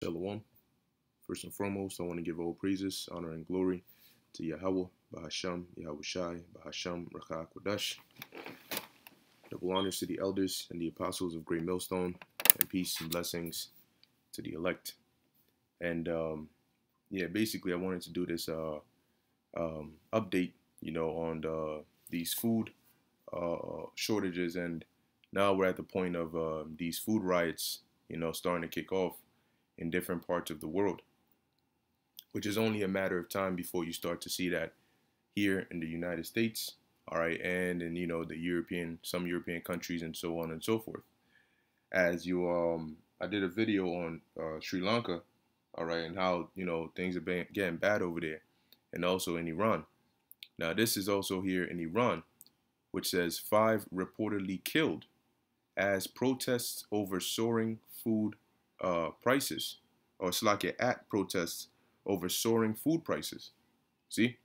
Shalom. First and foremost, I want to give all praises, honor, and glory to Yahweh, Bahasham, Yahweh Shai, Bahasham, Rakah Kodash. Double honors to the elders and the apostles of Great Millstone, and peace and blessings to the elect. And basically, I wanted to do this update, on these food shortages, and now we're at the point of these food riots, starting to kick off in different parts of the world, which is only a matter of time before you start to see that here in the United States, all right, and in some European countries, and so on and so forth. As I did a video on Sri Lanka, all right, and how things are getting bad over there, and also in Iran. Now this is also here in Iran, which says 5 reportedly killed as protests over soaring food prices, or Slovakia at protests over soaring food prices. See?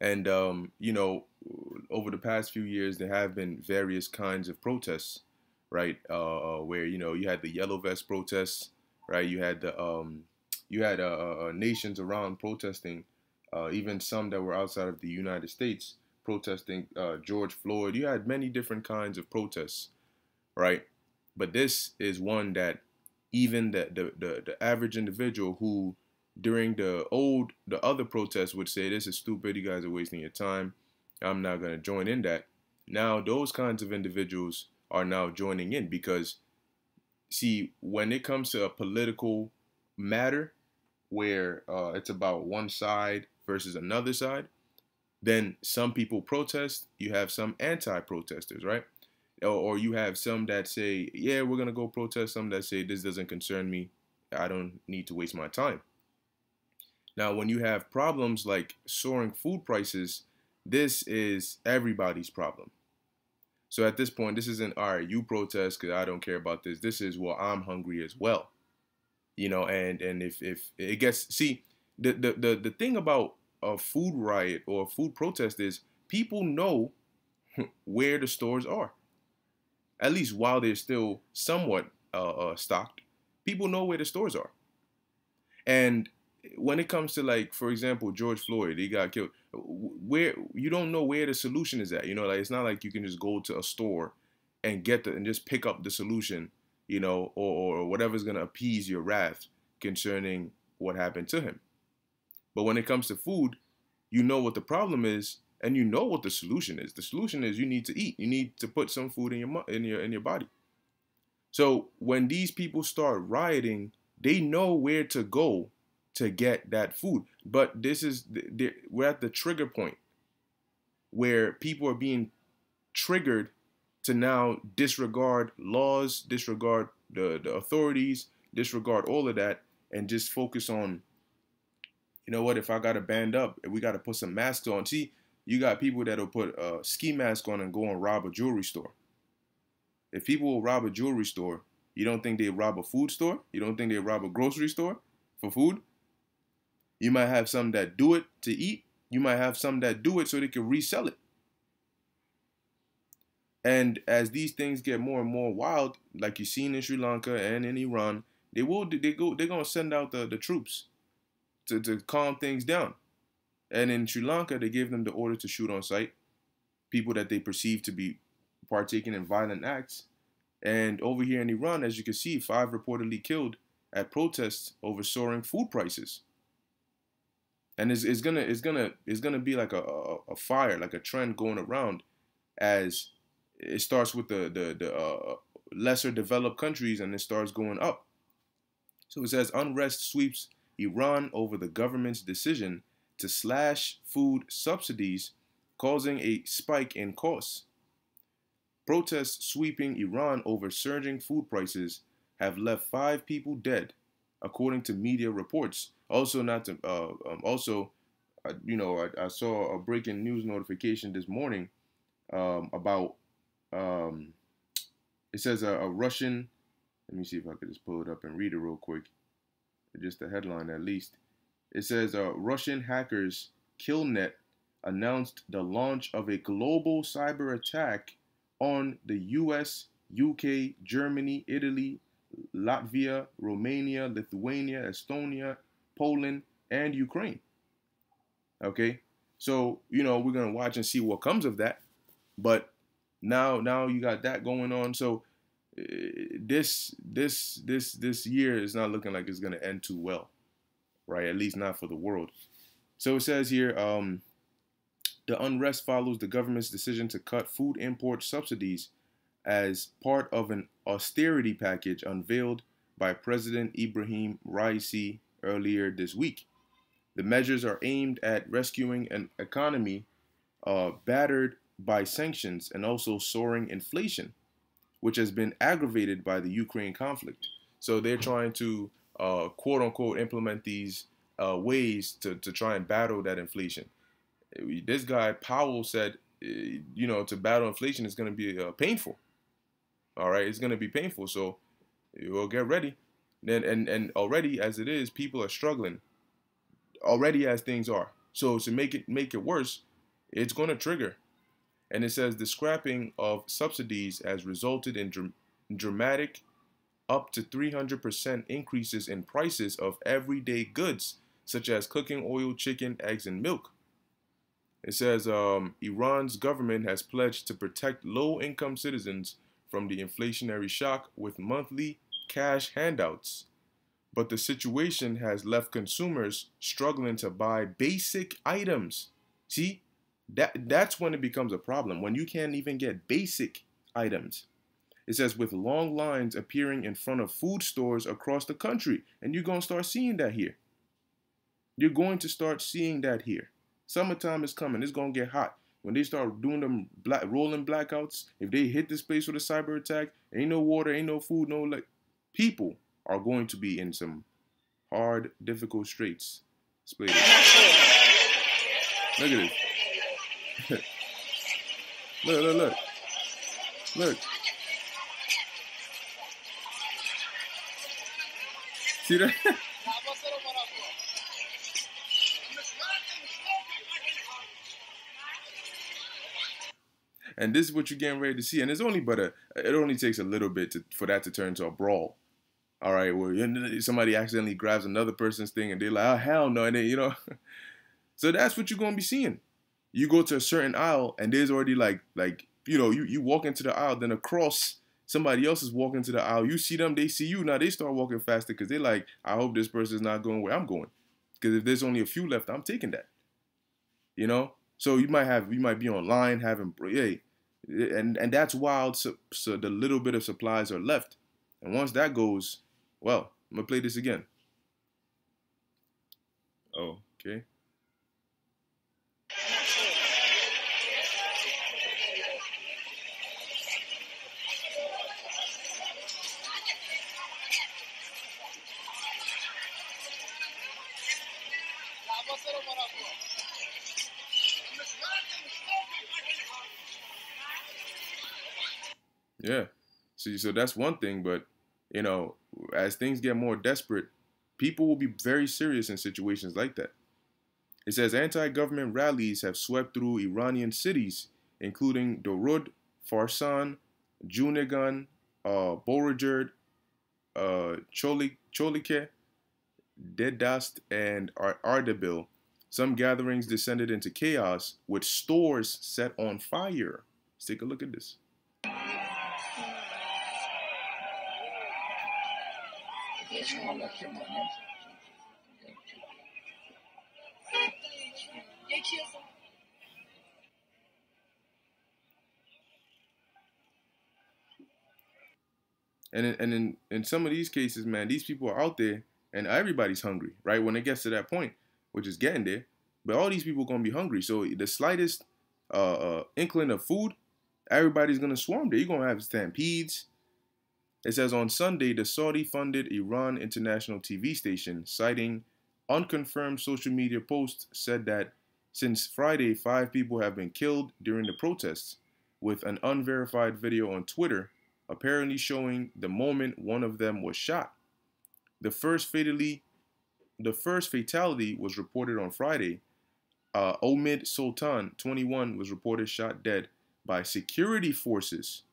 And, over the past few years, there have been various kinds of protests, right? Where, you had the yellow vest protests, right? You had nations around protesting, even some that were outside of the United States protesting George Floyd. You had many different kinds of protests, right? But this is one that even the average individual who during the other protests would say, this is stupid, you guys are wasting your time, I'm not going to join in that. Now those kinds of individuals are now joining in because, see, when it comes to a political matter where it's about one side versus another side, then some people protest, you have some anti-protesters, right? Or you have some that say, yeah, we're going to go protest, some that say, this doesn't concern me, I don't need to waste my time. Now, when you have problems like soaring food prices, this is everybody's problem. So at this point, this isn't, all right, you protest because I don't care about this. This is, well, I'm hungry as well. And if it gets, see, the thing about a food riot or a food protest is people know where the stores are. At least while they're still somewhat stocked, people know where the stores are. And when it comes to, like, for example, George Floyd, he got killed. Where you don't know where the solution is at. Like, it's not like you can just go to a store and and just pick up the solution, or whatever's gonna appease your wrath concerning what happened to him. But when it comes to food, you know what the problem is, and you know what the solution is. The solution is you need to eat. You need to put some food in your body. So when these people start rioting, they know where to go to get that food. But we're at the trigger point where people are being triggered to now disregard laws, disregard the authorities, disregard all of that, and just focus on, if I got to band up, if we got to put some masks on. See, you got people that'll put a ski mask on and go and rob a jewelry store. If people will rob a jewelry store, you don't think they rob a food store? You don't think they rob a grocery store for food? You might have some that do it to eat. You might have some that do it so they can resell it. And as these things get more and more wild, like you've seen in Sri Lanka and in Iran, they're gonna send out the troops to calm things down. And in Sri Lanka, they gave them the order to shoot on sight people that they perceive to be partaking in violent acts. And over here in Iran, as you can see, 5 reportedly killed at protests over soaring food prices. And it's gonna be like a fire, like a trend going around, as it starts with the lesser developed countries and it starts going up. So it says unrest sweeps Iran over the government's decision to slash food subsidies, causing a spike in costs. Protests sweeping Iran over surging food prices have left 5 people dead, according to media reports. Also, I saw a breaking news notification this morning about. It says a Russian. Let me see if I could just pull it up and read it real quick. Just the headline, at least. It says Russian hackers Killnet announced the launch of a global cyber attack on the U.S., UK, Germany, Italy, Latvia, Romania, Lithuania, Estonia, Poland, and Ukraine. Okay, so we're gonna watch and see what comes of that. But now you got that going on. So this year is not looking like it's gonna end too well, right? At least not for the world. So it says here, the unrest follows the government's decision to cut food import subsidies as part of an austerity package unveiled by President Ibrahim Raisi earlier this week. The measures are aimed at rescuing an economy battered by sanctions and also soaring inflation, which has been aggravated by the Ukraine conflict. So they're trying to, quote unquote, implement these ways to try and battle that inflation. This guy, Powell, said, to battle inflation is going to be painful. All right, it's going to be painful. So we'll get ready. Then and already as it is, people are struggling already as things are. So to make it worse, it's going to trigger. And it says the scrapping of subsidies has resulted in dramatic up to 300% increases in prices of everyday goods, such as cooking oil, chicken, eggs, and milk. It says Iran's government has pledged to protect low-income citizens from the inflationary shock with monthly cash handouts. But the situation has left consumers struggling to buy basic items. See, that's when it becomes a problem, when you can't even get basic items. It says with long lines appearing in front of food stores across the country. And you're going to start seeing that here. You're going to start seeing that here. Summertime is coming. It's going to get hot. When they start doing them rolling blackouts, if they hit this place with a cyber attack, ain't no water, ain't no food, people are going to be in some hard, difficult straits. Look at this. Look. See that? And this is what you're getting ready to see. And it only takes a little bit for that to turn into a brawl. All right, well, somebody accidentally grabs another person's thing and they're like, oh, hell no. And then, so that's what you're going to be seeing. You go to a certain aisle and there's already you walk into the aisle, then across somebody else is walking to the aisle. You see them, they see you. Now they start walking faster because they're like, I hope this person's not going where I'm going. Because if there's only a few left, I'm taking that. So you might be online having, and that's wild. So the little bit of supplies are left. And once that goes, well, I'm going to play this again. Oh, okay. Yeah. See, so that's one thing, but as things get more desperate, people will be very serious in situations like that. It says anti-government rallies have swept through Iranian cities, including Dorud, Farsan, Junagan, Borodjerd, Cholike, Dedast, and Ardabil. Some gatherings descended into chaos, with stores set on fire. Let's take a look at this. And in some of these cases, man, these people are out there and everybody's hungry, right? When it gets to that point, which is getting there, but all these people are going to be hungry. So the slightest inkling of food, everybody's going to swarm there. You're going to have stampedes. It says on Sunday, the Saudi-funded Iran International TV station, citing unconfirmed social media posts, said that since Friday, 5 people have been killed during the protests, with an unverified video on Twitter apparently showing the moment one of them was shot. The first fatality was reported on Friday. Omid Sultan, 21, was reported shot dead by security forces.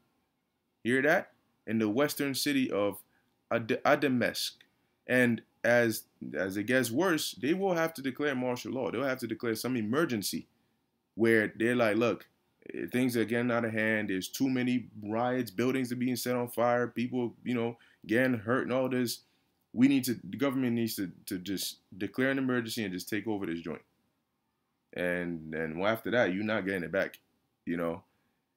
Hear that? In the western city of Damascus. And as it gets worse, they will have to declare martial law. They'll have to declare some emergency where they're like, look, things are getting out of hand. There's too many riots, buildings are being set on fire, people, getting hurt and all this. The government needs to just declare an emergency and just take over this joint. And then after that, you're not getting it back, you know.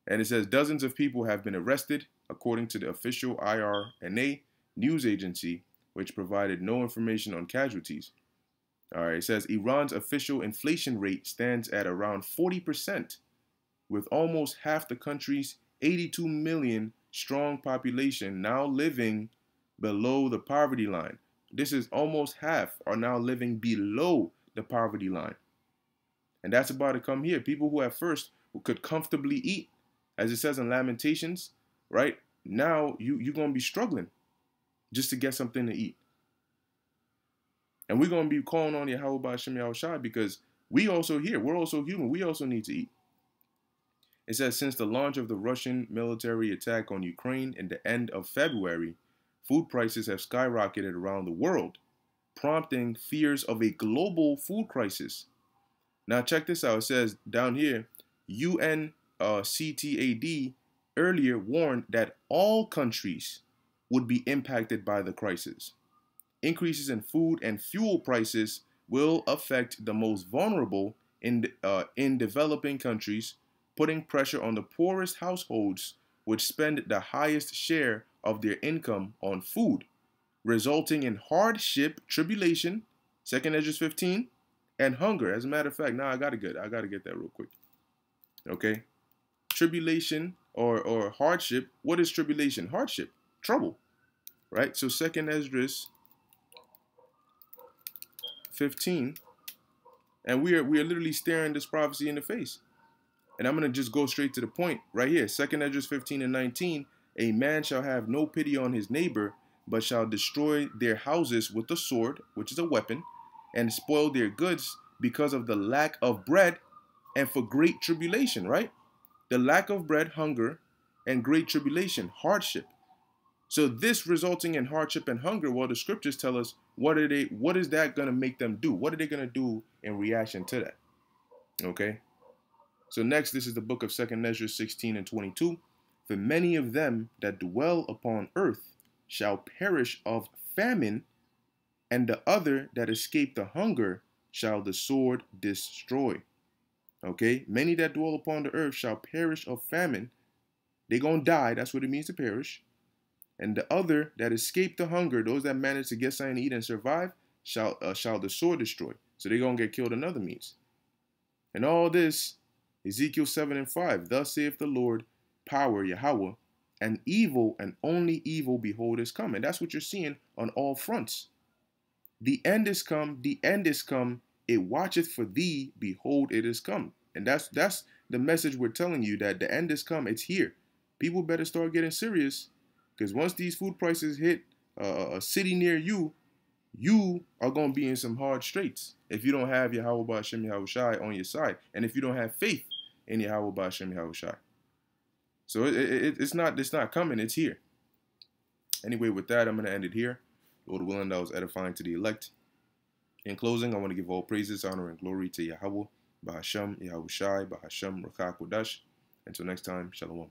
And it says dozens of people have been arrested, according to the official IRNA news agency, which provided no information on casualties. All right, it says Iran's official inflation rate stands at around 40%, with almost half the country's 82 million strong population now living below the poverty line. This is almost half are now living below the poverty line. And that's about to come here. People who at first could comfortably eat, as it says in Lamentations, right? Now you're going to be struggling just to get something to eat. And we're going to be calling on Yahweh Ba'Shem Yahushai because we also here. We're also human. We also need to eat. It says, since the launch of the Russian military attack on Ukraine in the end of February, food prices have skyrocketed around the world, prompting fears of a global food crisis. Now check this out. It says down here, UNCTAD earlier warned that all countries would be impacted by the crisis. Increases in food and fuel prices will affect the most vulnerable in developing countries, putting pressure on the poorest households, which spend the highest share of their income on food, resulting in hardship, tribulation, 2nd Esdras 15, and hunger. As a matter of fact, now I gotta get that real quick. Okay, tribulation or hardship. What is tribulation? Hardship, trouble, right? So 2nd Esdras 15, and we are literally staring this prophecy in the face. And I'm going to just go straight to the point right here. 2nd Esdras 15 and 19, a man shall have no pity on his neighbor, but shall destroy their houses with the sword, which is a weapon, and spoil their goods because of the lack of bread and for great tribulation, right? The lack of bread, hunger, and great tribulation, hardship. So this resulting in hardship and hunger, well, the scriptures tell us what is that going to make them do? What are they going to do in reaction to that? Okay. So next, this is the book of 2nd Esdras 16 and 22. For many of them that dwell upon earth shall perish of famine, and the other that escape the hunger shall the sword destroy. Okay, many that dwell upon the earth shall perish of famine. They're going to die. That's what it means to perish. And the other that escape the hunger, those that manage to get something to eat and survive, shall the sword destroy. So they're going to get killed in other means. And all this, Ezekiel 7 and 5, thus saith the Lord, power, Yahweh, and evil and only evil, behold, is come. And that's what you're seeing on all fronts. The end is come, the end is come, it watcheth for thee, behold, it is come. And that's the message we're telling you, that the end is come, it's here. People better start getting serious, because once these food prices hit a city near you, you are going to be in some hard straits if you don't have Yahweh Ba'Shem Yahushai on your side, and if you don't have faith in Yahweh Ba'Shem Yahushai. So it's not coming, it's here. Anyway, with that, I'm going to end it here. Lord willing, that was edifying to the elect. In closing, I want to give all praises, honor, and glory to Yahweh Ba'Shem Yahushai Ba'Shem Rakah Kodash. Until next time, Shalom.